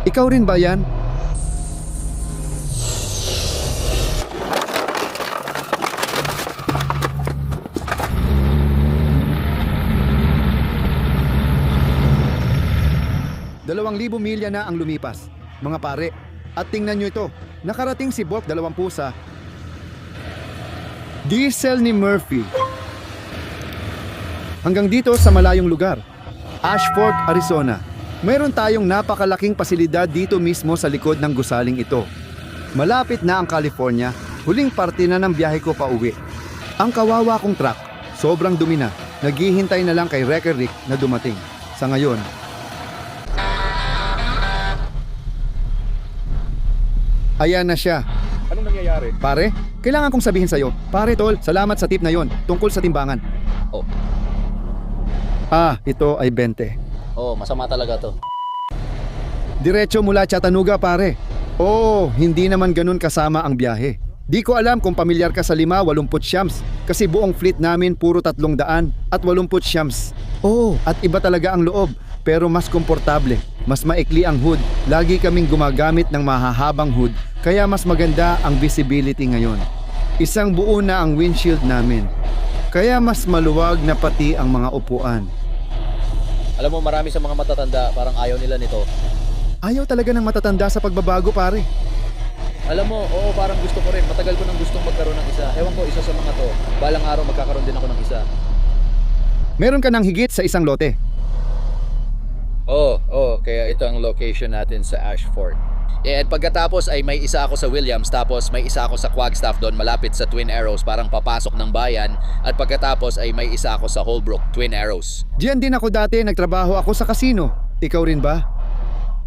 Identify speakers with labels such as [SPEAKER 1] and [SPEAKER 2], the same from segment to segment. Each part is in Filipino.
[SPEAKER 1] Ikaw rin ba yan? Dalawang libo milya na ang lumipas, mga pare. At tingnan nyo ito, nakarating si Bob 20 sa diesel ni Murphy. Hanggang dito sa malayong lugar, Ashford, Arizona. Mayroon tayong napakalaking pasilidad dito mismo sa likod ng gusaling ito. Malapit na ang California, huling parte na ng biyahe ko pa uwi. Ang kawawa kong truck, sobrang dumi na, naghihintay na lang kay Wrecker Rick na dumating. Sa ngayon, ayan na siya.
[SPEAKER 2] Anong nangyayari?
[SPEAKER 1] Pare, kailangan kong sabihin sa'yo. Pare tol, salamat sa tip na yon tungkol sa timbangan.
[SPEAKER 2] Oh.
[SPEAKER 1] Ito ay 20.
[SPEAKER 2] Oh, masama talaga to.
[SPEAKER 1] Diretso mula Chattanooga pare. Hindi naman ganun kasama ang biyahe. Di ko alam kung pamilyar ka sa 5-80 siyams kasi buong fleet namin puro 300 at 80 siyams. At iba talaga ang loob pero mas komportable, mas maikli ang hood. Lagi kaming gumagamit ng mahahabang hood kaya mas maganda ang visibility ngayon. Isang buo na ang windshield namin kaya mas maluwag na pati ang mga upuan.
[SPEAKER 2] Alam mo, marami sa mga matatanda parang ayaw nila nito.
[SPEAKER 1] Ayaw talaga ng matatanda sa pagbabago pare.
[SPEAKER 2] Alam mo, oo, parang gusto ko rin. Matagal ko nang gustong magkaroon ng isa. Ewan ko, isa sa mga to. Balang araw magkakaroon din ako ng isa.
[SPEAKER 1] Meron ka ng higit sa isang lote.
[SPEAKER 2] Kaya ito ang location natin sa Ashford. At pagkatapos ay may isa ako sa Williams, tapos may isa ako sa Quagstaff doon malapit sa Twin Arrows, parang papasok ng bayan. At pagkatapos ay may isa ako sa Holbrook, Twin Arrows.
[SPEAKER 1] Diyan din ako dati, nagtrabaho ako sa casino. Ikaw rin ba?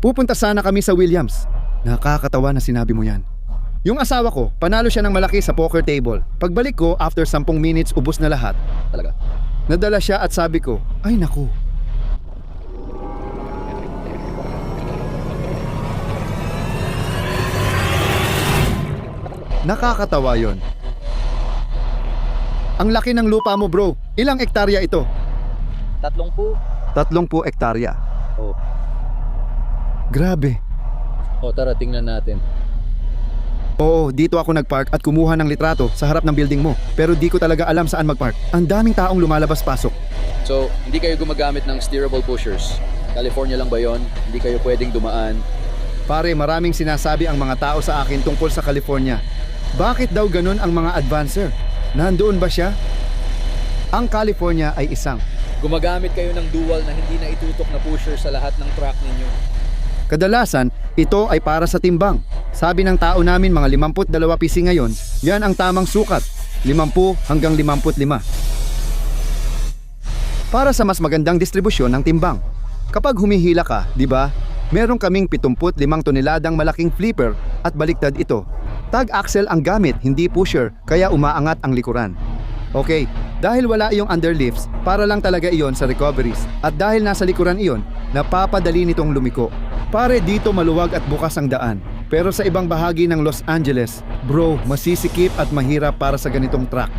[SPEAKER 1] Pupunta sana kami sa Williams. Nakakatawa na sinabi mo yan. Yung asawa ko, panalo siya ng malaki sa poker table. Pagbalik ko, after 10 minutes, ubos na lahat.
[SPEAKER 2] Talaga?
[SPEAKER 1] Nadala siya at sabi ko, ay naku. Nakakatawa yon. Ang laki ng lupa mo bro. Ilang ektarya ito?
[SPEAKER 2] 30?
[SPEAKER 1] 30 ektarya.
[SPEAKER 2] Oh.
[SPEAKER 1] Grabe.
[SPEAKER 2] Tara, tingnan natin.
[SPEAKER 1] Dito ako nagpark at kumuha ng litrato sa harap ng building mo. Pero di ko talaga alam saan magpark. Ang daming taong lumalabas-pasok.
[SPEAKER 2] So, hindi kayo gumagamit ng steerable pushers? California lang ba yon? Hindi kayo pwedeng dumaan?
[SPEAKER 1] Pare, maraming sinasabi ang mga tao sa akin tungkol sa California. Bakit daw ganun ang mga advancer? Nandoon ba siya? Ang California ay isang.
[SPEAKER 2] Gumagamit kayo ng dual na hindi na itutok na pusher sa lahat ng truck ninyo.
[SPEAKER 1] Kadalasan, ito ay para sa timbang. Sabi ng tao namin mga 52 PC ngayon, yan ang tamang sukat, 50 hanggang 55. Para sa mas magandang distribusyon ng timbang. Kapag humihila ka, di ba? Meron kaming 75 toneladang malaking flipper at baliktad ito. Tag axle ang gamit, hindi pusher, kaya umaangat ang likuran. Okay, dahil wala iyong underlifts, para lang talaga iyon sa recoveries. At dahil nasa likuran iyon, napapadali nitong lumiko. Pare, dito maluwag at bukas ang daan. Pero sa ibang bahagi ng Los Angeles, bro, masisikip at mahirap para sa ganitong truck.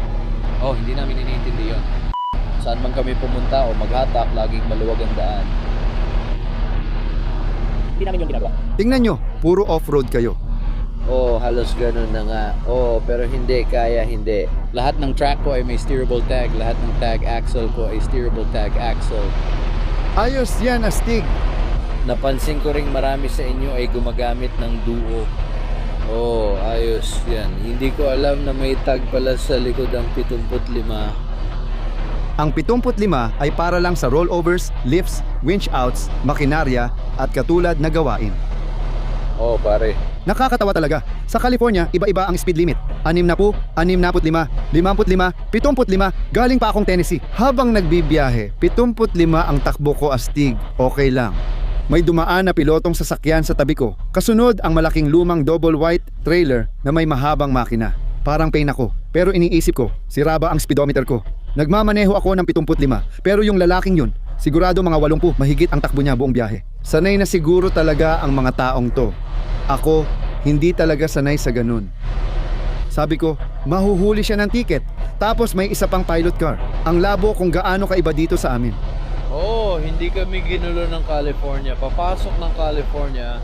[SPEAKER 2] Hindi namin iniintindi yun. Saan man kami pumunta o maghatak, laging maluwag ang daan. Hindi namin yung ginagawa.
[SPEAKER 1] Tingnan nyo, puro off-road kayo.
[SPEAKER 2] Halos ganun na nga. Pero hindi, hindi. Lahat ng track ko ay may steerable tag. Lahat ng tag axle ko ay steerable tag axle.
[SPEAKER 1] Ayos yan, astig.
[SPEAKER 2] Napansin ko ring marami sa inyo ay gumagamit ng duo. Ayos yan. Hindi ko alam na may tag pala sa likod ang 75.
[SPEAKER 1] Ang 75 ay para lang sa rollovers, lifts, winch outs, makinarya at katulad na gawain.
[SPEAKER 2] Pare.
[SPEAKER 1] Nakakatawa talaga. Sa California, iba-iba ang speed limit. 60, 65, 55, 75, galing pa akong Tennessee. Habang nagbibiyahe, 75 ang takbo ko astig. Okay lang. May dumaan na pilotong sasakyan sa tabi ko. Kasunod ang malaking lumang double white trailer na may mahabang makina. Parang pain ako, pero iniisip ko, sira ba ang speedometer ko? Nagmamaneho ako ng 75, pero yung lalaking yun, sigurado mga 80 mahigit ang takbo niya buong biyahe. Sanay na siguro talaga ang mga taong to. Ako, hindi talaga sanay sa ganun. Sabi ko, mahuhuli siya ng ticket. Tapos may isa pang pilot car. Ang labo kung gaano kaiba dito sa amin.
[SPEAKER 3] Bro, hindi kami ginulo ng California. Papasok ng California.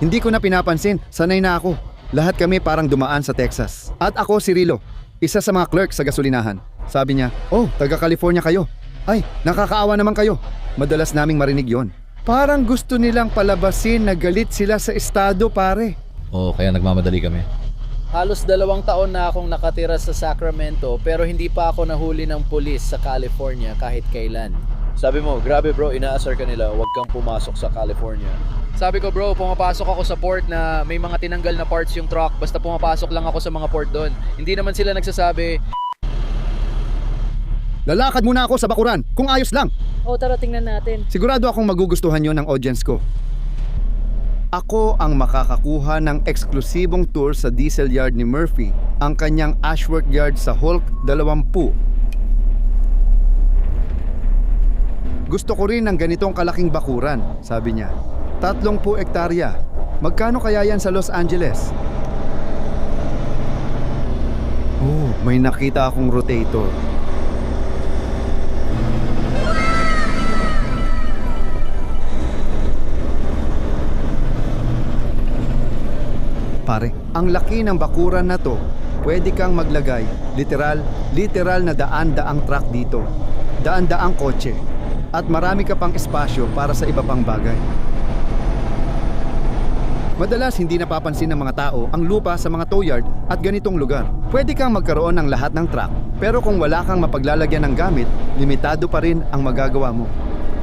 [SPEAKER 1] Hindi ko na pinapansin, sanay na ako. Lahat kami parang dumaan sa Texas. At ako si Rilo, isa sa mga clerk sa gasolinahan. Sabi niya, oh, taga California kayo. Ay, nakakaawa naman kayo. Madalas naming marinig yon. Parang gusto nilang palabasin na galit sila sa estado, pare.
[SPEAKER 2] Oo, kaya nagmamadali kami.
[SPEAKER 3] Halos 2 taon na akong nakatira sa Sacramento pero hindi pa ako nahuli ng pulis sa California kahit kailan. Sabi mo, grabe bro, inaasar ka nila, huwag kang pumasok sa California. Sabi ko bro, pumapasok ako sa port na may mga tinanggal na parts yung truck, basta pumapasok lang ako sa mga port doon. Hindi naman sila nagsasabi,
[SPEAKER 1] Lalakad muna ako sa bakuran, kung ayos lang.
[SPEAKER 4] O tara tingnan natin.
[SPEAKER 1] Sigurado akong magugustuhan yon ng audience ko. Ako ang makakakuha ng eksklusibong tour sa diesel yard ni Murphy, ang kanyang Ashworth yard sa Hulk 20. Gusto ko rin ng ganitong kalaking bakuran, sabi niya. 30 hektarya. Magkano kaya yan sa Los Angeles? Oh, may nakita akong rotator. Pare, ang laki ng bakuran na to, pwede kang maglagay, literal na daan-daang truck dito. Daan-daang kotse. At marami ka pang espasyo para sa iba pang bagay. Madalas hindi napapansin ng mga tao ang lupa sa mga tow yard at ganitong lugar. Pwede kang magkaroon ng lahat ng truck, pero kung wala kang mapaglalagyan ng gamit, limitado pa rin ang magagawa mo.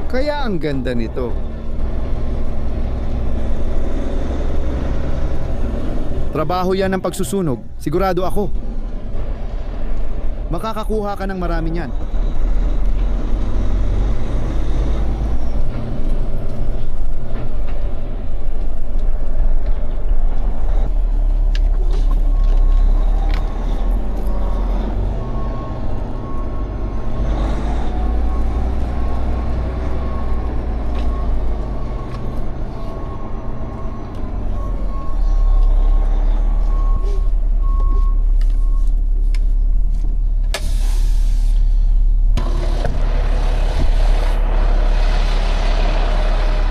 [SPEAKER 1] Kaya ang ganda nito. Trabaho yan ng pagsusunog, sigurado ako. Makakakuha ka ng marami niyan.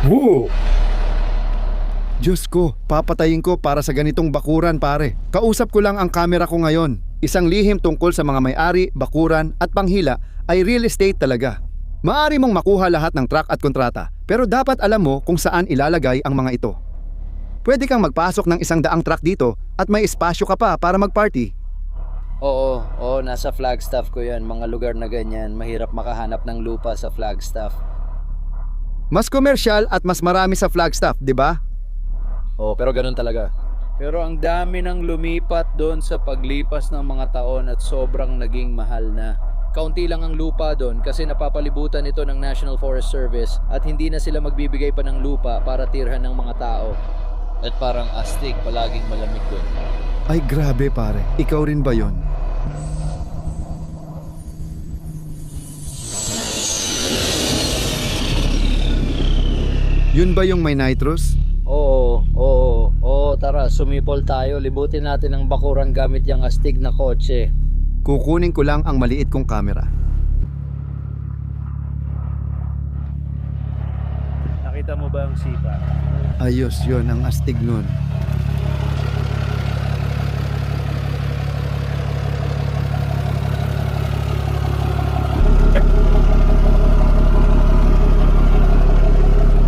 [SPEAKER 1] Whoa! Diyos ko, papatayin ko para sa ganitong bakuran, pare. Kausap ko lang ang kamera ko ngayon. Isang lihim tungkol sa mga may-ari, bakuran at panghila ay real estate talaga. Maari mong makuha lahat ng truck at kontrata, pero dapat alam mo kung saan ilalagay ang mga ito. Pwede kang magpasok ng 100 truck dito at may espasyo ka pa para mag-party.
[SPEAKER 3] oo, nasa Flagstaff ko yan, mga lugar na ganyan, mahirap makahanap ng lupa sa Flagstaff.
[SPEAKER 1] Mas komersyal at mas marami sa Flagstaff, di ba?
[SPEAKER 3] Oo, pero ganun talaga. Pero ang dami nang lumipat doon sa paglipas ng mga taon at sobrang naging mahal na. Kaunti lang ang lupa doon kasi napapalibutan ito ng National Forest Service at hindi na sila magbibigay pa ng lupa para tirhan ng mga tao. At parang astig, palaging malamig doon.
[SPEAKER 1] Ay grabe pare, ikaw rin ba yon? Yun ba yung may nitrous?
[SPEAKER 3] Oo, tara, sumipol tayo. Libutin natin ang bakuran gamit yung astig na kotse.
[SPEAKER 1] Kukunin ko lang ang maliit kong camera.
[SPEAKER 3] Nakita mo ba ang sipa?
[SPEAKER 1] Ayos yon ang astig nun.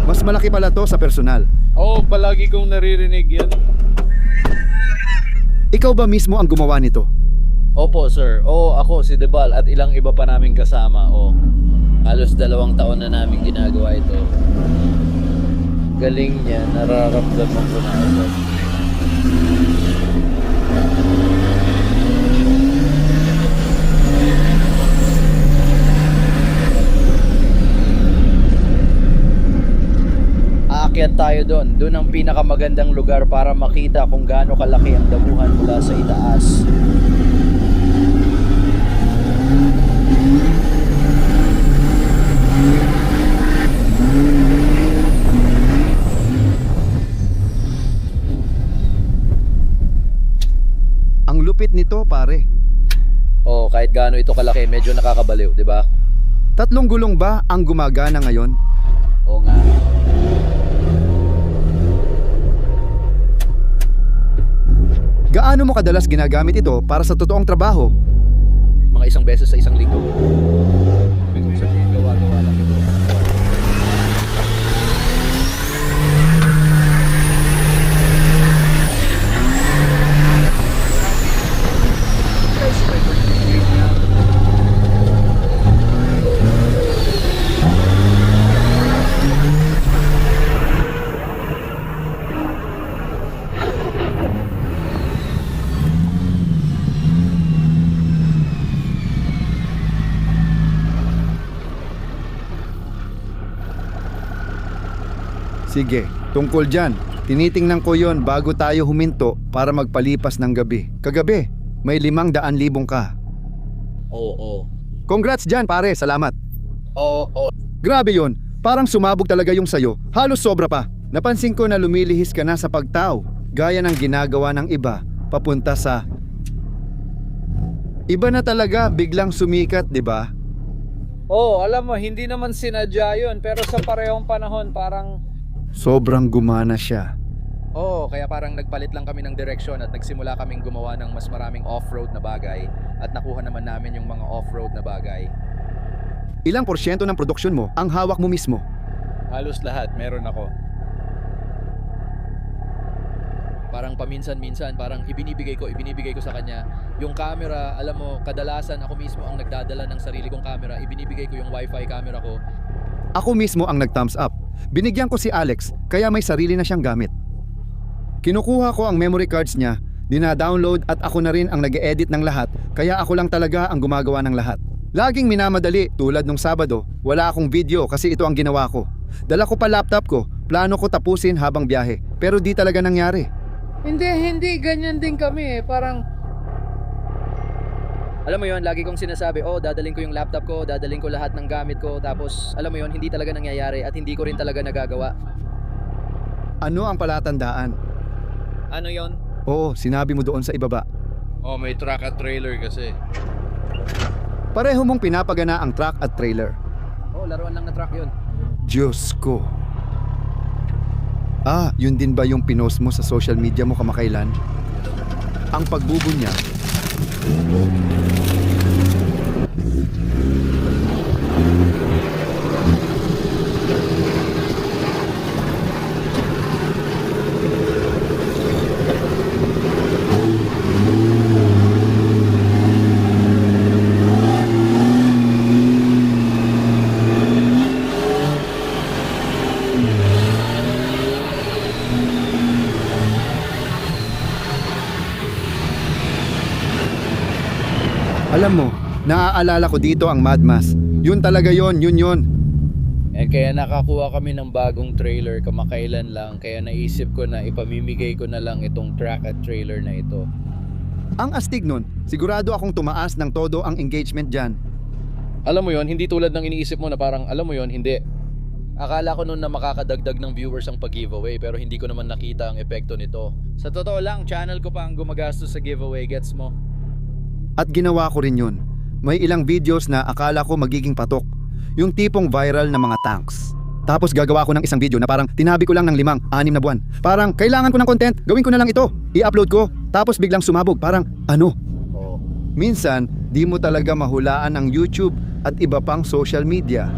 [SPEAKER 1] Mas malaki pala to sa personal.
[SPEAKER 3] Oo, palagi kong naririnig yan.
[SPEAKER 1] Ikaw ba mismo ang gumawa nito?
[SPEAKER 3] Opo, sir. Oo, ako, si Debal at ilang iba pa naming kasama. Oo. Halos 2 taon na namin ginagawa ito. Galing niya, nararamdaman ko na agad. Aakyat tayo doon. Doon ang pinakamagandang lugar para makita kung gaano kalaki ang damuhan mula sa itaas.
[SPEAKER 1] Ang lupit nito pare.
[SPEAKER 3] Kahit gaano ito kalaki, medyo nakakabaliw, di ba?
[SPEAKER 1] 3 gulong ba ang gumagana ngayon? Gaano mo kadalas ginagamit ito para sa totoong trabaho?
[SPEAKER 2] Mga isang beses sa isang linggo. Ibig kong sabihin, gawa-gawa lang ito.
[SPEAKER 1] Sige, tungkol dyan. Tinitingnan ko yon bago tayo huminto para magpalipas ng gabi. Kagabi, may 500,000 ka.
[SPEAKER 2] Oo.
[SPEAKER 1] Congrats dyan pare, salamat.
[SPEAKER 2] Oo.
[SPEAKER 1] Grabe yon, parang sumabog talaga yung sayo. Halos sobra pa. Napansin ko na lumilihis ka na sa pagtao, gaya ng ginagawa ng iba, papunta sa... Iba na talaga, biglang sumikat, di ba?
[SPEAKER 3] Alam mo, hindi naman sinadya yun, pero sa parehong panahon parang...
[SPEAKER 1] Sobrang gumana siya.
[SPEAKER 2] Oo, kaya parang nagpalit lang kami ng direksyon at nagsimula kaming gumawa ng mas maraming off-road na bagay at nakuha naman namin yung mga off-road na bagay.
[SPEAKER 1] Ilang porsyento ng produksyon mo ang hawak mo mismo?
[SPEAKER 2] Halos lahat, meron ako. Parang paminsan-minsan, parang ibinibigay ko sa kanya. Yung camera, alam mo, kadalasan ako mismo ang nagdadala ng sarili kong camera. Ibinibigay ko yung wifi camera ko.
[SPEAKER 1] Ako mismo ang nag-thumbs up. Binigyan ko si Alex, kaya may sarili na siyang gamit. Kinukuha ko ang memory cards niya, dina-download at ako na rin ang nag-e-edit ng lahat, kaya ako lang talaga ang gumagawa ng lahat. Laging minamadali, tulad nung Sabado, wala akong video kasi ito ang ginawa ko. Dala ko pa laptop ko, plano ko tapusin habang biyahe, pero di talaga nangyari.
[SPEAKER 3] Hindi, ganyan din kami parang... Alam mo yon, lagi kong sinasabi, dadaling ko yung laptop ko, dadaling ko lahat ng gamit ko, tapos alam mo yon, hindi talaga nangyayari at hindi ko rin talaga nagagawa.
[SPEAKER 1] Ano ang palatandaan?
[SPEAKER 2] Ano yon?
[SPEAKER 1] Oo, sinabi mo doon sa ibaba.
[SPEAKER 2] May truck at trailer kasi.
[SPEAKER 1] Pareho mong pinapagana ang truck at trailer.
[SPEAKER 3] Laruan lang na truck yun.
[SPEAKER 1] Diyos ko. Yun din ba yung pinost mo sa social media mo kamakailan? Ang pagbubunyag. Alam mo, naaalala ko dito ang Mad Max. Yun talaga yun.
[SPEAKER 3] Kaya nakakuha kami ng bagong trailer kamakailan lang, kaya naisip ko na ipamimigay ko na lang itong truck at trailer na ito.
[SPEAKER 1] Ang astig nun, sigurado akong tumaas ng todo ang engagement dyan.
[SPEAKER 2] Alam mo yon, hindi tulad ng iniisip mo na parang, alam mo yon, hindi. Akala ko noon na makakadagdag ng viewers ang pag-giveaway pero hindi ko naman nakita ang epekto nito. Sa totoo lang, channel ko pa ang gumagastos sa giveaway, gets mo?
[SPEAKER 1] At ginawa ko rin yun. May ilang videos na akala ko magiging patok. Yung tipong viral na mga tanks. Tapos gagawa ko ng isang video na parang tinabi ko lang ng 5-6 na buwan. Parang kailangan ko ng content, gawin ko na lang ito. I-upload ko, tapos biglang sumabog. Parang ano? Minsan, di mo talaga mahulaan ang YouTube at iba pang social media.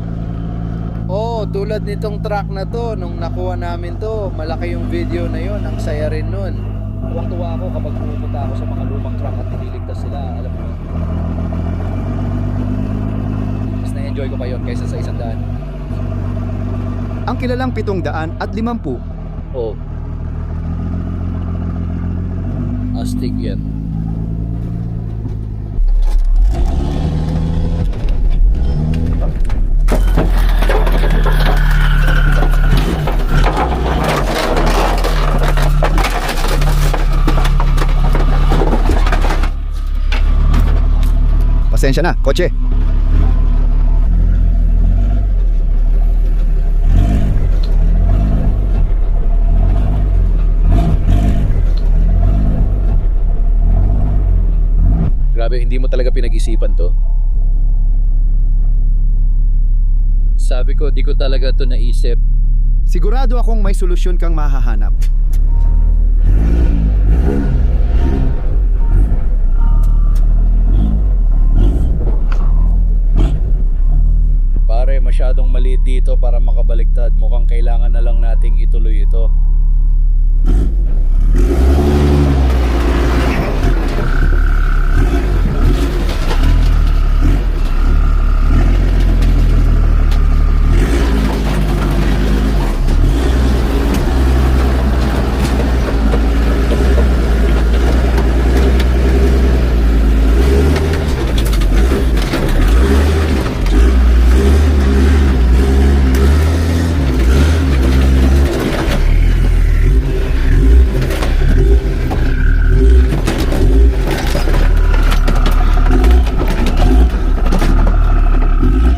[SPEAKER 3] Tulad nitong truck na to, nung nakuha namin to, malaki yung video na yon, ang saya rin nun. Tuwang-tuwa ako kapag pumunta ako sa mga lumang truck at nililigtas sila, alam mo. Mas na-enjoy ko pa yon kaysa sa 100.
[SPEAKER 1] Ang kilalang 750.
[SPEAKER 3] Astig yan.
[SPEAKER 1] Pasensya na, kotse.
[SPEAKER 2] Grabe, hindi mo talaga pinag-isipan to.
[SPEAKER 3] Sabi ko, di ko talaga to naisip.
[SPEAKER 1] Sigurado akong may solusyon kang mahahanap.
[SPEAKER 3] dito para makabaliktad. Mukhang kailangan na lang nating ituloy ito.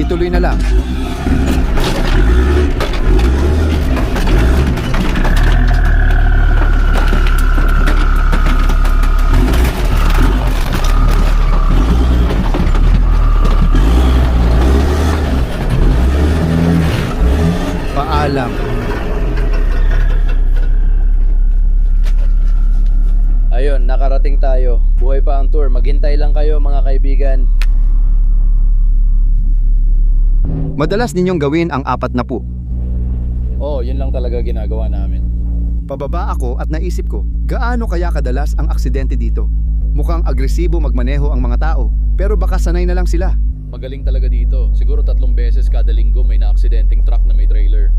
[SPEAKER 1] Ituloy na lang. Paalam.
[SPEAKER 3] Ayun, nakarating tayo. Buhay pa ang tour. Maghintay lang kayo mga kaibigan.
[SPEAKER 1] Madalas ninyong gawin ang 40.
[SPEAKER 3] Oh, yun lang talaga ginagawa namin.
[SPEAKER 1] Pababa ako at naisip ko, gaano kaya kadalas ang aksidente dito? Mukhang agresibo magmaneho ang mga tao, pero baka sanay na lang sila.
[SPEAKER 3] Magaling talaga dito. Siguro 3 beses kada linggo may na-aksidenteng truck na may trailer.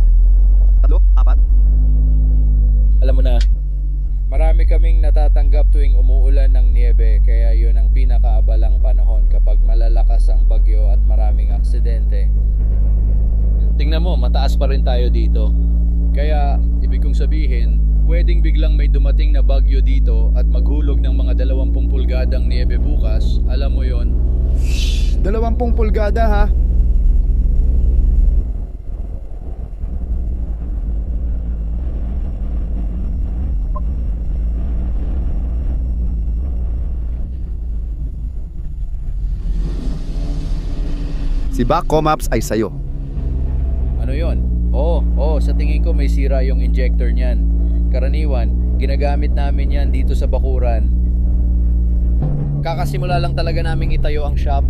[SPEAKER 1] 3, 4?
[SPEAKER 3] Alam mo na, marami kaming natatanggap tuwing umuulan ng niebe, kaya yun ang pinakaabalang panahon kapag malalakas ang bagyo at maraming aksidente. Tingnan mo, mataas pa rin tayo dito. Kaya, ibig kong sabihin, pwedeng biglang may dumating na bagyo dito at maghulog ng mga 20 pulgadang niebe bukas. Alam mo yon.
[SPEAKER 1] 20 pulgada ha? Si Back Comaps ay sayo.
[SPEAKER 3] Ano yon? Oo, sa tingin ko may sira yung injector niyan. Karaniwan, ginagamit namin yan dito sa bakuran. Kakasimula lang talaga naming itayo ang shop.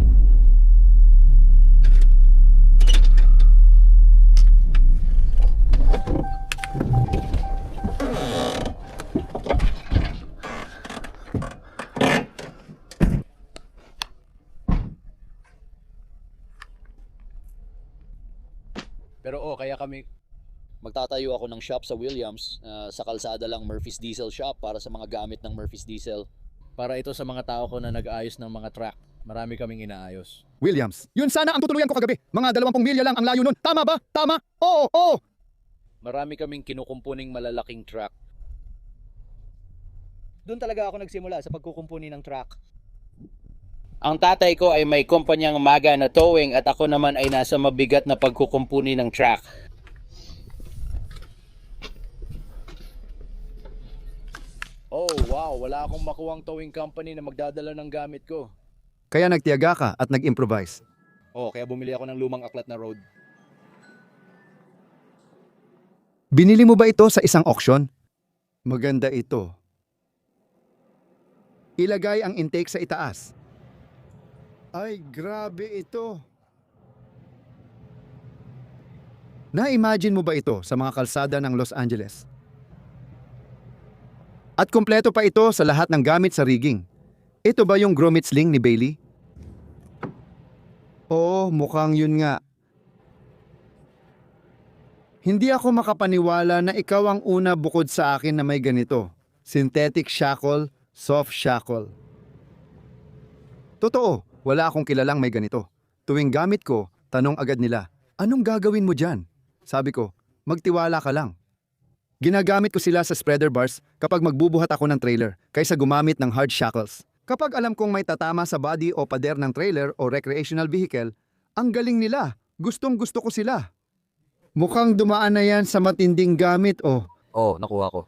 [SPEAKER 3] Pero kaya kami magtatayo ako ng shop sa Williams, sa kalsada lang Murphy's Diesel shop para sa mga gamit ng Murphy's Diesel. Para ito sa mga tao ko na nag-aayos ng mga truck. Marami kaming inaayos.
[SPEAKER 1] Williams, yun sana ang tutuluyan ko kagabi. Mga 20 milya lang ang layo nun. Tama ba? Tama? Oo.
[SPEAKER 3] Marami kaming kinukumpuning malalaking truck. Doon talaga ako nagsimula sa pagkukumpuni ng truck. Ang tatay ko ay may kumpanyang Maga na towing at ako naman ay nasa mabigat na pagkukumpuni ng truck. Oh wow, wala akong makuhang towing company na magdadala ng gamit ko.
[SPEAKER 1] Kaya nagtiyaga ka at nag-improvise.
[SPEAKER 3] Kaya bumili ako ng lumang aklat na road.
[SPEAKER 1] Binili mo ba ito sa isang auction? Maganda ito. Ilagay ang intake sa itaas. Ay, grabe ito. Na-imagine mo ba ito sa mga kalsada ng Los Angeles? At kumpleto pa ito sa lahat ng gamit sa rigging. Ito ba yung grommet sling ni Bailey? Oo, mukhang yun nga. Hindi ako makapaniwala na ikaw ang una bukod sa akin na may ganito. Synthetic shackle, soft shackle. Totoo, wala akong kilalang may ganito. Tuwing gamit ko, tanong agad nila, anong gagawin mo dyan? Sabi ko, magtiwala ka lang. Ginagamit ko sila sa spreader bars kapag magbubuhat ako ng trailer kaysa gumamit ng hard shackles. Kapag alam kong may tatama sa body o pader ng trailer o recreational vehicle, ang galing nila. Gustong gusto ko sila. Mukhang dumaan na yan sa matinding gamit oh.
[SPEAKER 3] Nakuha ko.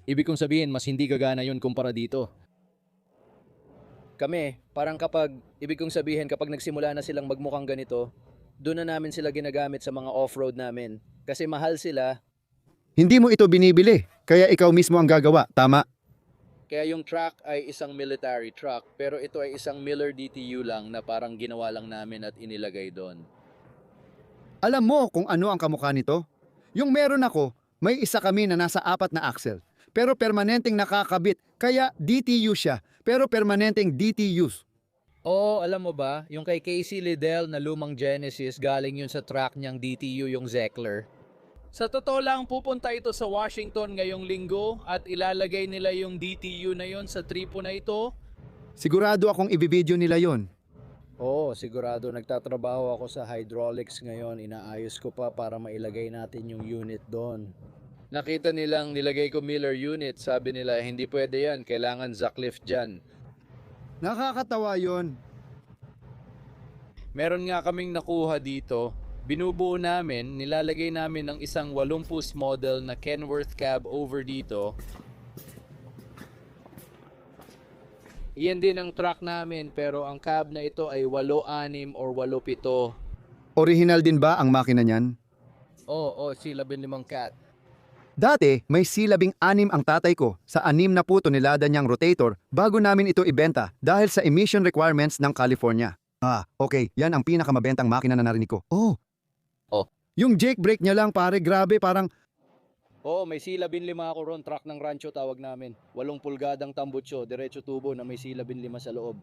[SPEAKER 3] Ibig kong sabihin, mas hindi gagana yun kumpara dito. Kami, parang ibig kong sabihin kapag nagsimula na silang magmukhang ganito, doon na namin sila ginagamit sa mga off-road namin. Kasi mahal sila.
[SPEAKER 1] Hindi mo ito binibili, kaya ikaw mismo ang gagawa, tama?
[SPEAKER 3] Kaya yung truck ay isang military truck, pero ito ay isang Miller DTU lang na parang ginawa lang namin at inilagay doon.
[SPEAKER 1] Alam mo kung ano ang kamukha nito? Yung meron ako, may isa kami na nasa 4 na axle. Pero permanenteng nakakabit, kaya DTU siya. Pero permanenteng DTUs.
[SPEAKER 3] Oo, alam mo ba, yung kay Casey Liddell na lumang Genesis, galing yun sa track niyang DTU yung Zeckler. Sa totoo lang, pupunta ito sa Washington ngayong linggo at ilalagay nila yung DTU na yon sa tripo na ito.
[SPEAKER 1] Sigurado akong ibibideo nila yon.
[SPEAKER 3] Oo, sigurado nagtatrabaho ako sa hydraulics ngayon. Inaayos ko pa para mailagay natin yung unit doon. Nakita nilang nilagay ko Miller unit. Sabi nila, hindi pwede yan. Kailangan Zacklift dyan.
[SPEAKER 1] Nakakatawa yon.
[SPEAKER 3] Meron nga kaming nakuha dito. Binubuo namin, nilalagay namin ng isang 80 model na Kenworth cab over dito. Iyan din ang truck namin pero ang cab na ito ay 8-6 or 8-7.
[SPEAKER 1] Original din ba ang makina niyan?
[SPEAKER 3] Oo, C15 cat.
[SPEAKER 1] Dati, may C16 ang tatay ko sa 6 na tonelada niyang rotator bago namin ito ibenta dahil sa emission requirements ng California. Okay. Yan ang pinakamabentang makina na narinig ko. Oh. Yung jake brake niya lang pare, grabe, parang
[SPEAKER 3] Oo, may C15 ako ron, truck ng rancho tawag namin. 8 pulgadang tambutso, diretso tubo na may C15 sa loob.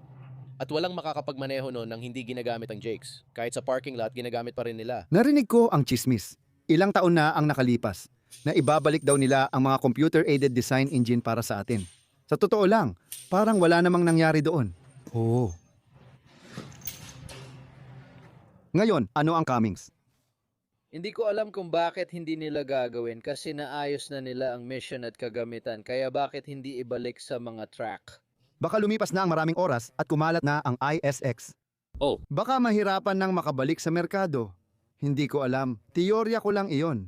[SPEAKER 2] At walang makakapagmaneho nun nang hindi ginagamit ang Jakes. Kahit sa parking lot, ginagamit pa rin nila.
[SPEAKER 1] narinig ko ang chismis. Ilang taon na ang nakalipas na ibabalik daw nila ang mga computer-aided design engine para sa atin. Sa totoo lang, parang wala namang nangyari doon. Oh. Ngayon, ano ang Cummings?
[SPEAKER 3] Hindi ko alam kung bakit hindi nila gagawin kasi naayos na nila ang mission at kagamitan. Kaya bakit hindi ibalik sa mga track?
[SPEAKER 1] Baka lumipas na ang maraming oras at kumalat na ang ISX.
[SPEAKER 2] Oh.
[SPEAKER 1] Baka mahirapan nang makabalik sa merkado. Hindi ko alam. Teorya ko lang iyon.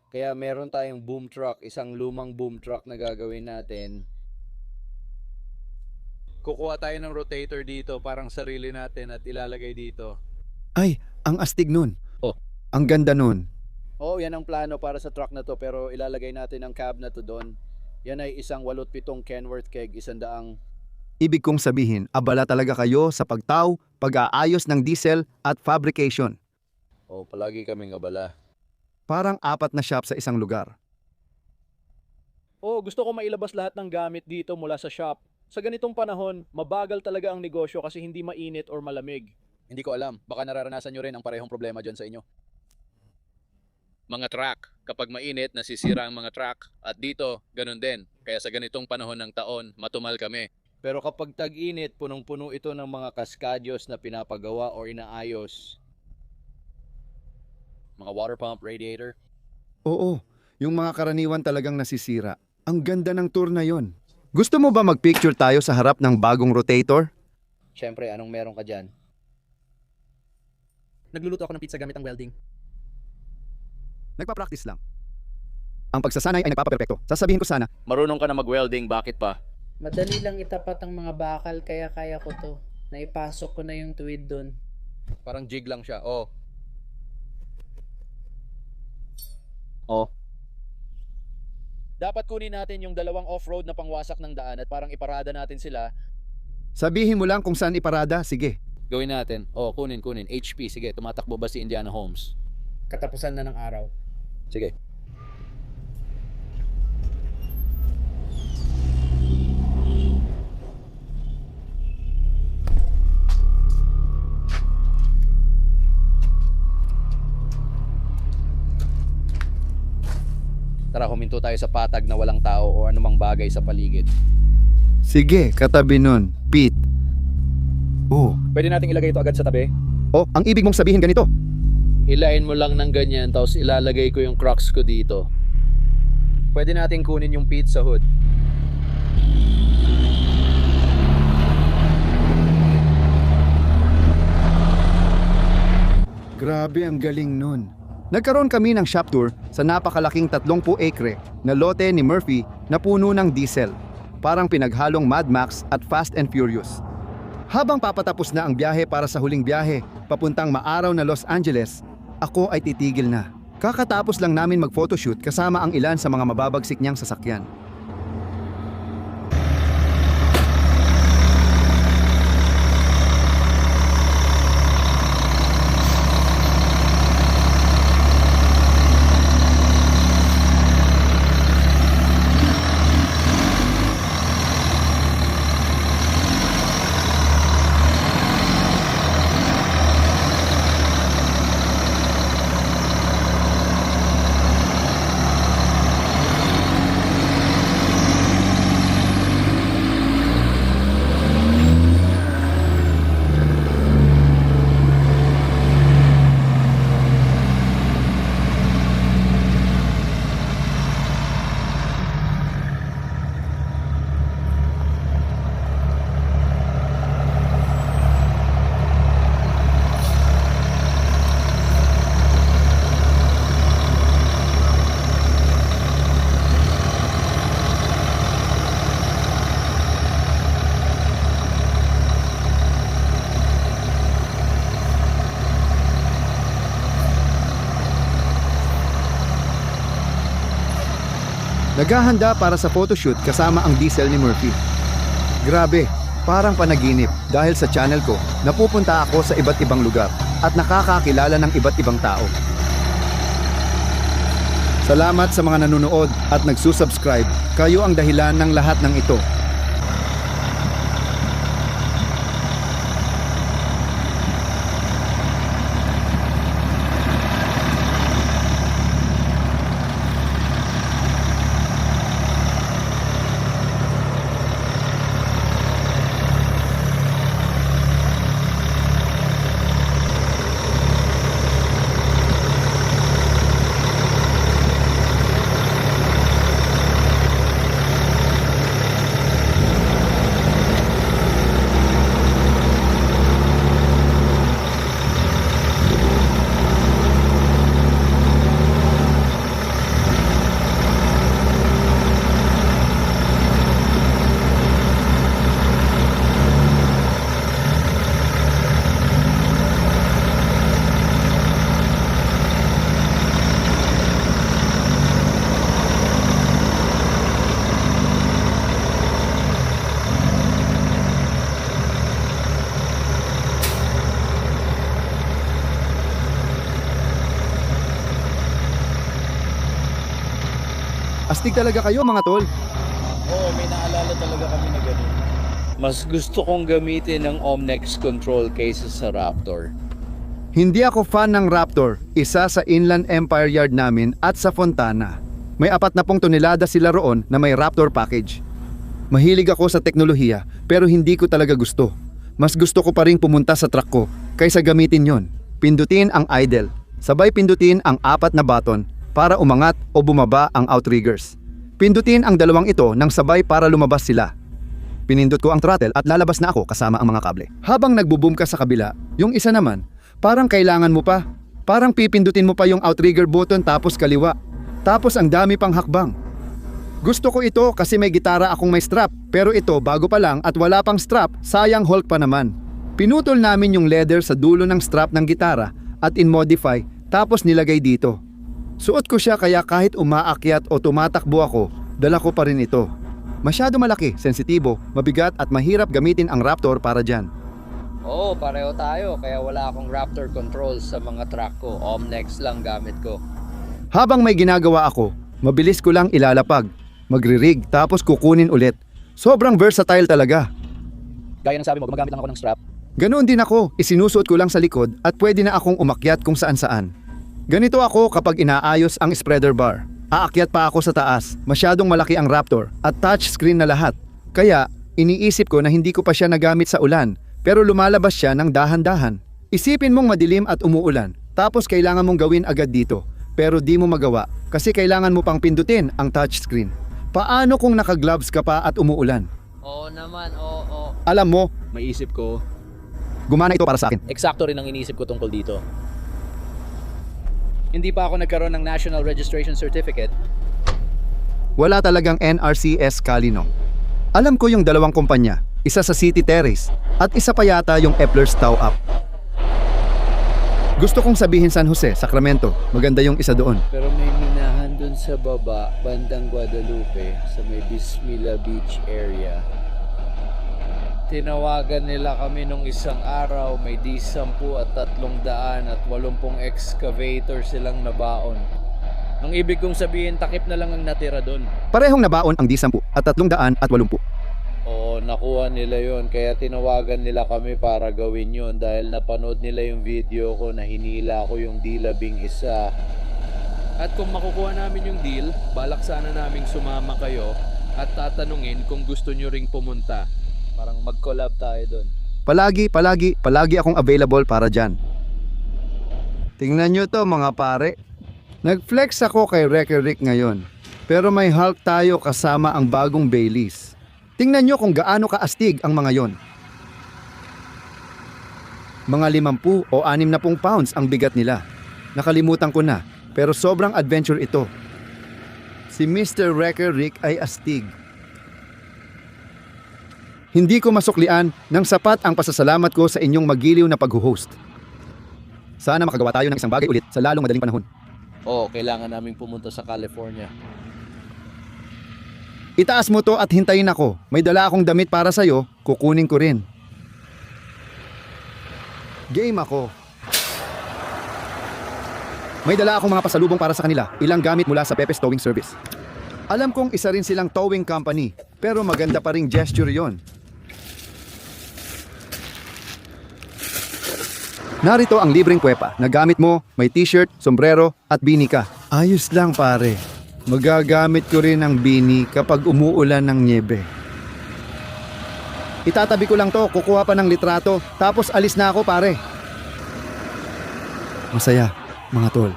[SPEAKER 3] Kaya meron tayong boom truck, isang lumang boom truck na gagawin natin. Kukuha tayo ng rotator dito, parang sarili natin at ilalagay dito.
[SPEAKER 1] Ay, ang astig nun.
[SPEAKER 2] Oh.
[SPEAKER 1] Ang ganda nun.
[SPEAKER 3] Oo, yan ang plano para sa truck na to pero ilalagay natin ang cab na to doon. Yan ay isang 87 Kenworth keg, 100.
[SPEAKER 1] Ibig kong sabihin, abala talaga kayo sa pagtaw, pag-aayos ng diesel at fabrication.
[SPEAKER 3] Oo, palagi kaming abala.
[SPEAKER 1] Parang 4 na shop sa isang lugar.
[SPEAKER 3] Oo, gusto ko mailabas lahat ng gamit dito mula sa shop. Sa ganitong panahon, mabagal talaga ang negosyo kasi hindi mainit or malamig.
[SPEAKER 2] Hindi ko alam. Baka nararanasan nyo rin ang parehong problema dyan sa inyo. Mga truck. Kapag mainit, nasisira ang mga truck. At dito, ganun din. Kaya sa ganitong panahon ng taon, matumal kami.
[SPEAKER 3] Pero kapag tag-init, punong-puno ito ng mga kaskadyos na pinapagawa o inaayos.
[SPEAKER 2] Mga water pump, radiator.
[SPEAKER 1] Oo, yung mga karaniwan talagang nasisira. Ang ganda ng tour na yon. Gusto mo ba magpicture tayo sa harap ng bagong rotator?
[SPEAKER 3] Siyempre, anong meron ka dyan?
[SPEAKER 2] Nagluluto ako ng pizza gamit ang welding.
[SPEAKER 1] Nagpa-practice lang. Ang pagsasanay ay nagpapaperpekto. Sasabihin ko sana,
[SPEAKER 2] Marunong ka na mag-welding, bakit pa?
[SPEAKER 4] Madali lang itapat ang mga bakal kaya kaya ko to. Naipasok ko na yung tuwid doon.
[SPEAKER 2] Parang jig lang siya. Oh. Dapat kunin natin yung dalawang off-road na pangwasak ng daan at parang iparada natin sila.
[SPEAKER 1] sabihin mo lang kung saan iparada, sige.
[SPEAKER 2] Gawin natin. Oh, kunin. HP, sige. Tumatakbo ba si Indiana Holmes?
[SPEAKER 4] Katapusan na ng araw.
[SPEAKER 2] Sige. Tara, huminto tayo sa patag na walang tao o anumang bagay sa paligid.
[SPEAKER 1] Sige, katabi nun. Pete. Oh.
[SPEAKER 2] Pwede nating ilagay ito agad sa tabi?
[SPEAKER 1] Oh, ang ibig mong sabihin ganito.
[SPEAKER 3] Hilain mo lang ng ganyan, tapos ilalagay ko yung crux ko dito. Pwede nating kunin yung pizza hood.
[SPEAKER 1] Grabe, ang galing nun. Nagkaroon kami ng shop tour sa napakalaking 30 acre na lote ni Murphy na puno ng diesel. Parang pinaghalong Mad Max at Fast and Furious. Habang papatapos na ang biyahe para sa huling biyahe, papuntang maaraw na Los Angeles, ako ay titigil na. Kakatapos lang namin mag-photoshoot kasama ang ilan sa mga mababagsik niyang sasakyan. Naghahanda para sa photoshoot kasama ang diesel ni Murphy. Grabe, parang panaginip dahil sa channel ko, napupunta ako sa iba't ibang lugar at nakakakilala ng iba't ibang tao. Salamat sa mga nanonood at nagsusubscribe. Kayo ang dahilan ng lahat ng ito. Astig talaga kayo mga tol.
[SPEAKER 3] Oo, may naalala talaga kami na ganun. Mas gusto kong gamitin ng Omnex control kaysa sa Raptor.
[SPEAKER 1] Hindi ako fan ng Raptor, isa sa Inland Empire Yard namin at sa Fontana. May 40 tonelada sila roon na may Raptor package. Mahilig ako sa teknolohiya pero hindi ko talaga gusto. Mas gusto ko pa rin pumunta sa truck ko kaysa gamitin yon. Pindutin ang idle, sabay pindutin ang 4 na button para umangat o bumaba ang outriggers. Pindutin ang dalawang ito nang sabay para lumabas sila. Pinindot ko ang throttle at lalabas na ako kasama ang mga kable. Habang nagbo-boom ka sa kabila, yung isa naman, parang kailangan mo pa. Parang pipindutin mo pa yung outrigger button tapos kaliwa. Tapos ang dami pang hakbang. Gusto ko ito kasi may gitara akong may strap, pero ito bago pa lang at wala pang strap, sayang Hulk pa naman. Pinutol namin yung leather sa dulo ng strap ng gitara at in-modify tapos nilagay dito. Suot ko siya kaya kahit umaakyat o tumatakbo ako, dala ko pa rin ito. Masyado malaki, sensitibo, mabigat at mahirap gamitin ang Raptor para dyan.
[SPEAKER 2] Oo, pareho tayo. Kaya wala akong Raptor controls sa mga truck ko. Omnex lang gamit ko.
[SPEAKER 1] Habang may ginagawa ako, mabilis ko lang ilalapag, magre-rig tapos kukunin ulit. Sobrang versatile talaga.
[SPEAKER 3] Gaya ng sabi mo, gumagamit lang ako ng strap.
[SPEAKER 1] Ganoon din ako, isinusuot ko lang sa likod at pwede na akong umakyat kung saan-saan. Ganito ako kapag inaayos ang spreader bar. Aakyat pa ako sa taas, masyadong malaki ang Raptor at touchscreen na lahat. Kaya, iniisip ko na hindi ko pa siya nagamit sa ulan, pero lumalabas siya ng dahan-dahan. Isipin mong madilim at umuulan, tapos kailangan mong gawin agad dito, pero di mo magawa kasi kailangan mo pang pindutin ang touchscreen. Paano kung naka-gloves ka pa at umuulan?
[SPEAKER 2] Oo naman, oo.
[SPEAKER 1] Alam mo,
[SPEAKER 3] Maisip ko,
[SPEAKER 1] gumana ito para sa akin.
[SPEAKER 3] eksakto rin ang iniisip ko tungkol dito. Hindi pa ako nagkaroon ng National Registration Certificate.
[SPEAKER 1] Wala talagang NRCS Calino. Alam ko yung dalawang kumpanya, isa sa City Terrace at isa pa yata yung Epler's Tow Up. Gusto kong sabihin San Jose, Sacramento. Maganda yung isa doon.
[SPEAKER 3] Pero may minahan dun sa baba, bandang Guadalupe, sa may Bismillah Beach area. Tinawagan nila kami nung isang araw, may D10 at 300 at 80 excavator silang nabaon. Ang ibig kong sabihin, takip na lang ang natira doon.
[SPEAKER 1] Parehong nabaon ang D10 at 380.
[SPEAKER 3] Oo, nakuha nila yon, kaya tinawagan nila kami para gawin yon dahil napanood nila yung video ko na hinila ko yung D11. At kung makukuha namin yung deal, balak sana naming sumama kayo at tatanungin kung gusto nyo ring pumunta. Parang mag-collab tayo doon.
[SPEAKER 1] Palagi akong available para dyan. Tingnan nyo to mga pare. Nag-flex ako kay Wrecker Rick ngayon. Pero may Hulk tayo kasama ang bagong Baileys. Tingnan nyo kung gaano kaastig ang mga yon. Mga 50 o 60 pounds ang bigat nila. Nakalimutan ko na, pero sobrang adventure ito. Si Mr. Wrecker Rick ay astig. Hindi ko masuklian ng sapat ang pasasalamat ko sa inyong magiliw na pag-host. Sana makagawa tayo ng isang bagay ulit sa lalong madaling panahon.
[SPEAKER 3] Oo, kailangan naming pumunta sa California.
[SPEAKER 1] Itaas mo to at hintayin ako. May dala akong damit para sa'yo, kukunin ko rin. Game ako. May dala akong mga pasalubong para sa kanila, ilang gamit mula sa Pepe's Towing Service. Alam kong isa rin silang towing company, pero maganda pa ring gesture yon. Narito ang libreng kwepa na gamit mo, may t-shirt, sombrero at bini ka. Ayos lang pare. Magagamit ko rin ang bini kapag umuulan ng nyebe. Itatabi ko lang to, kukuha pa ng litrato, tapos alis na ako pare. Masaya, mga tol.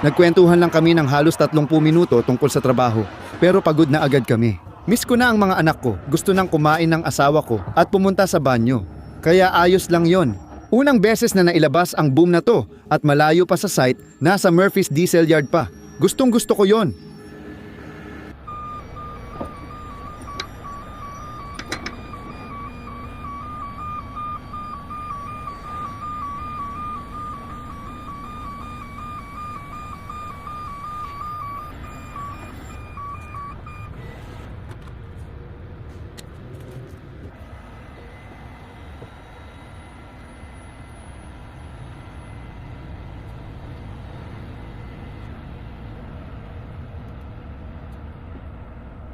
[SPEAKER 1] Nagkwentuhan lang kami ng halos 30 minuto tungkol sa trabaho, pero pagod na agad kami. Miss ko na ang mga anak ko, gusto nang kumain ng asawa ko at pumunta sa banyo. Kaya ayos lang yon. Unang beses na nailabas ang boom na to at malayo pa sa site, nasa Murphy's Diesel Yard pa. Gustong gusto ko yon.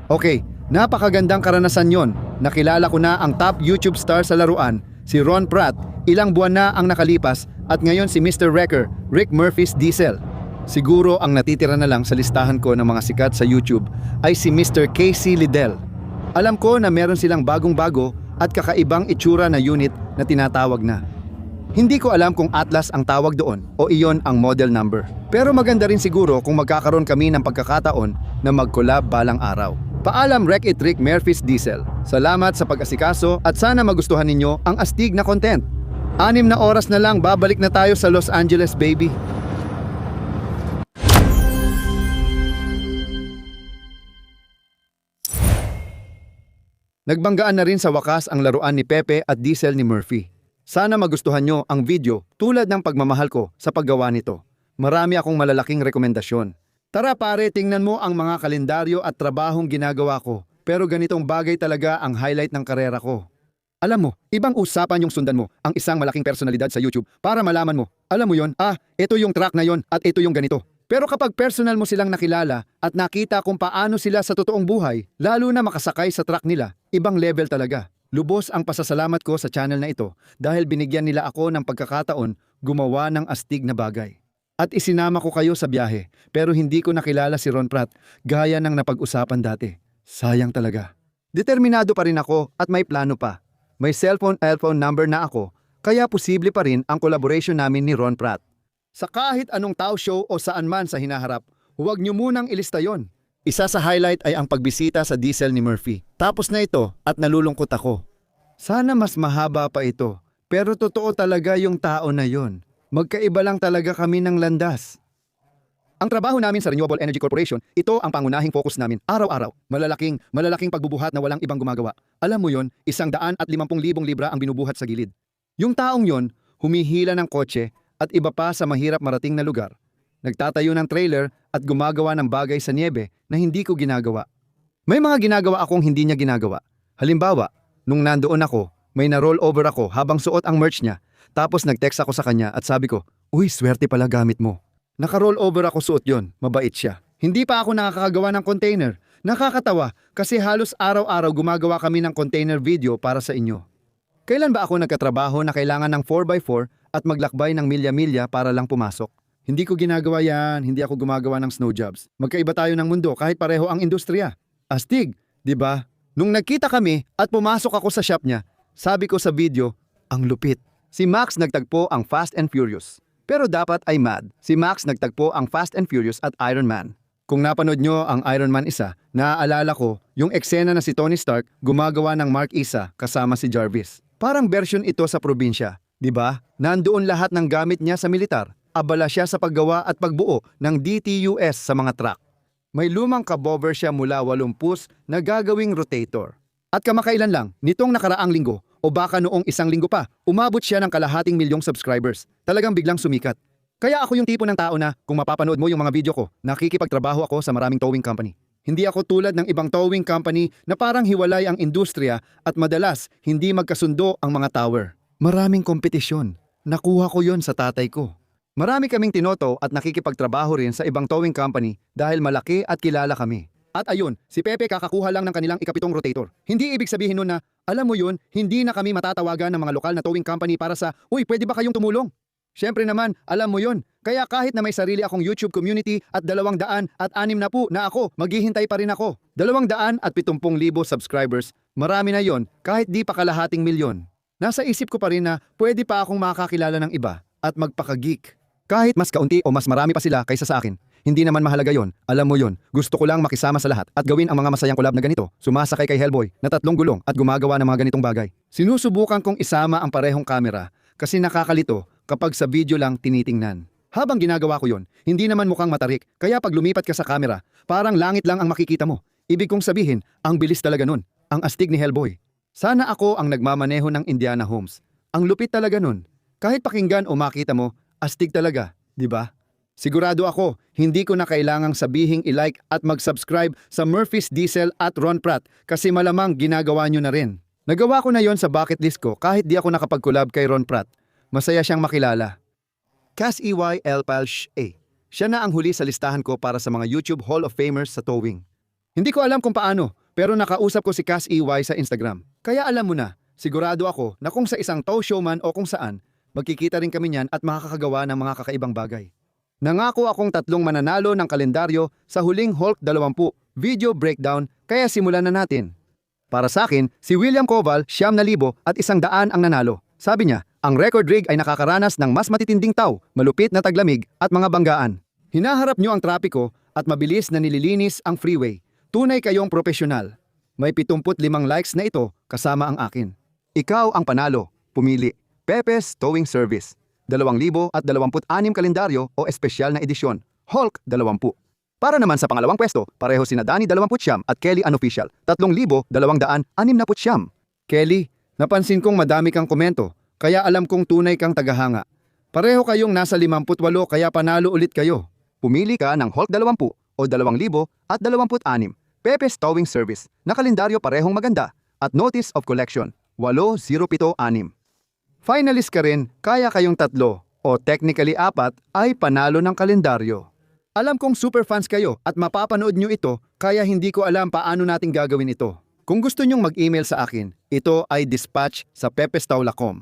[SPEAKER 1] Okay, napakagandang karanasan yon. Nakilala ko na ang top YouTube star sa laruan, si Ron Pratt. Ilang buwan na ang nakalipas at ngayon si Mr. Wrecker, Rick Murphy's Diesel. Siguro ang natitira na lang sa listahan ko ng mga sikat sa YouTube ay si Mr. Casey Liddell. Alam ko na meron silang bagong-bago at kakaibang itsura na unit na tinatawag na. Hindi ko alam kung Atlas ang tawag doon o iyon ang model number. Pero maganda rin siguro kung magkakaroon kami ng pagkakataon na mag-collab balang araw. Paalam Wreck It Rick Murphy's Diesel. Salamat sa pag-asikaso at sana magustuhan ninyo ang astig na content. 6 na oras na lang, babalik na tayo sa Los Angeles, baby. Nagbanggaan na rin sa wakas ang laruan ni Pepe at Diesel ni Murphy. Sana magustuhan nyo ang video tulad ng pagmamahal ko sa paggawa nito. Marami akong malalaking rekomendasyon. Tara pare, tingnan mo ang mga kalendaryo at trabahong ginagawa ko. Pero ganitong bagay talaga ang highlight ng karera ko. Alam mo, ibang usapan yung sundan mo ang isang malaking personalidad sa YouTube para malaman mo. Alam mo yon, ito yung track na yon at ito yung ganito. Pero kapag personal mo silang nakilala at nakita kung paano sila sa totoong buhay, lalo na makasakay sa track nila, ibang level talaga. Lubos ang pasasalamat ko sa channel na ito dahil binigyan nila ako ng pagkakataon gumawa ng astig na bagay. At isinama ko kayo sa biyahe, pero hindi ko nakilala si Ron Pratt gaya ng napag-usapan dati. Sayang talaga. Determinado pa rin ako at may plano pa. May cellphone number na ako, kaya posible pa rin ang collaboration namin ni Ron Pratt. Sa kahit anong talk show o saan man sa hinaharap, huwag niyo munang ilista yon. Isa sa highlight ay ang pagbisita sa Diesel ni Murphy. Tapos na ito at nalulungkot ako. Sana mas mahaba pa ito, pero totoo talaga yung tao na yon. Magkaiba lang talaga kami ng landas. Ang trabaho namin sa Renewable Energy Corporation, ito ang pangunahing focus namin araw-araw. Malalaking pagbubuhat na walang ibang gumagawa. Alam mo yon, 150,000 libra ang binubuhat sa gilid. Yung taong yon, humihila ng kotse at iba pa sa mahirap marating na lugar. Nagtatayo ng trailer at gumagawa ng bagay sa niebe na hindi ko ginagawa. May mga ginagawa akong hindi niya ginagawa. Halimbawa, nung nandoon ako, may na-roll over ako habang suot ang merch niya. Tapos nag-text ako sa kanya at sabi ko, "Uy, swerte pala gamit mo." Naka-roll over ako, suot yon, mabait siya. Hindi pa ako nakakagawa ng container. Nakakatawa kasi halos araw-araw gumagawa kami ng container video para sa inyo. Kailan ba ako nagkatrabaho na kailangan ng 4x4 at maglakbay ng milya-milya para lang pumasok? Hindi ko ginagawa yan, hindi ako gumagawa ng snow jobs. Magkaiba tayo ng mundo kahit pareho ang industriya. Astig, di ba? Nung nagkita kami at pumasok ako sa shop niya, sabi ko sa video, ang lupit. Si Max nagtagpo ang Fast and Furious. Pero dapat ay mad. Si Max nagtagpo ang Fast and Furious at Iron Man. Kung napanood nyo ang Iron Man 1, naaalala ko yung eksena na si Tony Stark gumagawa ng Mark 1 kasama si Jarvis. Parang version ito sa probinsya, di ba? Nandoon lahat ng gamit niya sa militar. Abala siya sa paggawa at pagbuo ng DTUS sa mga truck. May lumang kabover siya mula 80 na gagawing rotator. At kamakailan lang, nitong nakaraang linggo, o baka noong 1 linggo pa, umabot siya ng 250,000 subscribers. Talagang biglang sumikat. Kaya ako yung tipo ng tao na, kung mapapanood mo yung mga video ko, nakikipagtrabaho ako sa maraming towing company. Hindi ako tulad ng ibang towing company na parang hiwalay ang industriya at madalas hindi magkasundo ang mga tower. Maraming kompetisyon. Nakuha ko yon sa tatay ko. Marami kaming tinoto at nakikipagtrabaho rin sa ibang towing company dahil malaki at kilala kami. At ayun, si Pepe kakakuha lang ng kanilang ikapitong rotator. Hindi ibig sabihin nun na, alam mo yun, hindi na kami matatawagan ng mga lokal na towing company para sa, uy, pwede ba kayong tumulong? Siyempre naman, alam mo yon. Kaya kahit na may sarili akong YouTube community at 260 na ako, maghihintay pa rin ako. 270,000 subscribers, marami na yon kahit di pa kalahating milyon. Nasa isip ko pa rin na pwede pa akong makakilala ng iba at magpaka-geek. Kahit mas kaunti o mas marami pa sila kaysa sa akin. Hindi naman mahalaga yon, alam mo yon. Gusto ko lang makisama sa lahat at gawin ang mga masayang collab na ganito. Sumasakay kay Hellboy na 3 gulong at gumagawa ng mga ganitong bagay. Sinusubukan kong isama ang parehong kamera kasi nakakalito kapag sa video lang tinitingnan. Habang ginagawa ko yon, hindi naman mukhang matarik. Kaya pag lumipat ka sa kamera, parang langit lang ang makikita mo. Ibig kong sabihin, ang bilis talaga nun. Ang astig ni Hellboy. Sana ako ang nagmamaneho ng Indiana Homes. Ang lupit talaga nun. Kahit pakinggan o makita mo, astig talaga, di ba? Sigurado ako, hindi ko na kailangang sabihing i-like at mag-subscribe sa Murphy's Diesel at Ron Pratt kasi malamang ginagawa nyo na rin. Nagawa ko na yon sa bucket list ko kahit di ako nakapag-collab kay Ron Pratt. Masaya siyang makilala. Cass EY Elpalsh A. Siya na ang huli sa listahan ko para sa mga YouTube Hall of Famers sa towing. Hindi ko alam kung paano, pero nakausap ko si Cass EY sa Instagram. Kaya alam mo na, sigurado ako na kung sa isang tow showman o kung saan, magkikita rin kami niyan at makakagawa ng mga kakaibang bagay. Nangako akong 3 mananalo ng kalendaryo sa huling Hulk 20 video breakdown kaya simulan na natin. Para sa akin, si William Koval 9,000 at 100 ang nanalo. Sabi niya, ang record rig ay nakakaranas ng mas matitinding taw, malupit na taglamig at mga banggaan. Hinaharap niyo ang trapiko at mabilis na nililinis ang freeway. Tunay kayong propesyonal. May 75 likes na ito kasama ang akin. Ikaw ang panalo. Pumili. Pepe's Towing Service. 2026 kalendaryo o espesyal na edisyon, Hulk 20. Para naman sa pangalawang pwesto, pareho sina Danny 20 at Kelly Unofficial, 3,269. Kelly, napansin kong madami kang komento, kaya alam kong tunay kang tagahanga. Pareho kayong nasa 58 kaya panalo ulit kayo. Pumili ka ng Hulk 20 o 2,026. Pepe's Towing Service, na kalendaryo parehong maganda at Notice of Collection, 8076. Finalist ka rin, kaya kayong 3 o technically 4 ay panalo ng kalendaryo. Alam kong super fans kayo at mapapanood nyo ito kaya hindi ko alam paano natin gagawin ito. Kung gusto nyong mag-email sa akin, ito ay dispatch@pepestow.com.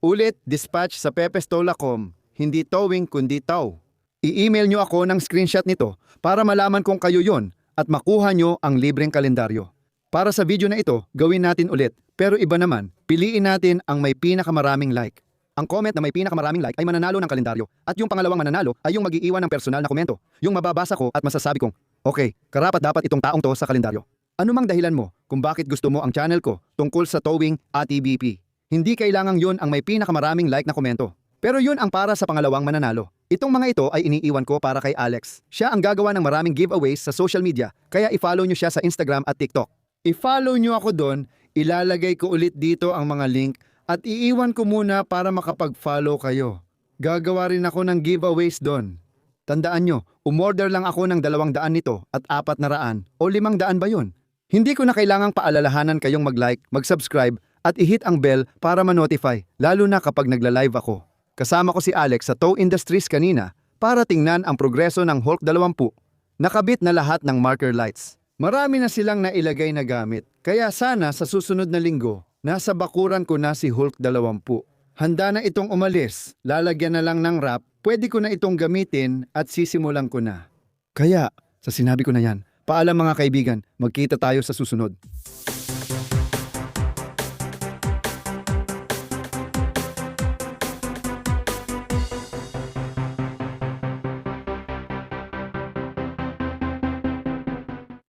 [SPEAKER 1] Ulit, dispatch@pepestow.com, hindi towing kundi taw. I-email nyo ako ng screenshot nito para malaman kung kayo yon at makuha nyo ang libreng kalendaryo. Para sa video na ito, gawin natin ulit. Pero iba naman, piliin natin ang may pinakamaraming like. Ang comment na may pinakamaraming like ay mananalo ng kalendaryo at yung pangalawang mananalo ay yung mag-iiwan ng personal na komento. Yung mababasa ko at masasabi kong, okay, karapat dapat itong taong to sa kalendaryo. Ano mang dahilan mo kung bakit gusto mo ang channel ko tungkol sa towing at EBP? Hindi kailangang yun ang may pinakamaraming like na komento. Pero yun ang para sa pangalawang mananalo. Itong mga ito ay iniiwan ko para kay Alex. Siya ang gagawa ng maraming giveaways sa social media, kaya i-follow nyo siya sa Instagram at TikTok. I-follow nyo ako doon, ilalagay ko ulit dito ang mga link at iiwan ko muna para makapag-follow kayo. Gagawa rin ako ng giveaways doon. Tandaan nyo, umorder lang ako ng 200 nito at 400 o 500 ba yun? Hindi ko na kailangang paalalahanan kayong mag-like, mag-subscribe at i-hit ang bell para ma-notify, lalo na kapag nagla-live ako. Kasama ko si Alex sa Tow Industries kanina para tingnan ang progreso ng Hulk 20. Nakabit na lahat ng marker lights. Marami na silang nailagay na gamit, kaya sana sa susunod na linggo, nasa bakuran ko na si Hulk 20. Handa na itong umalis, lalagyan na lang ng wrap, pwede ko na itong gamitin at sisimulan ko na. Kaya, sa sinabi ko na yan, paalam mga kaibigan, magkita tayo sa susunod.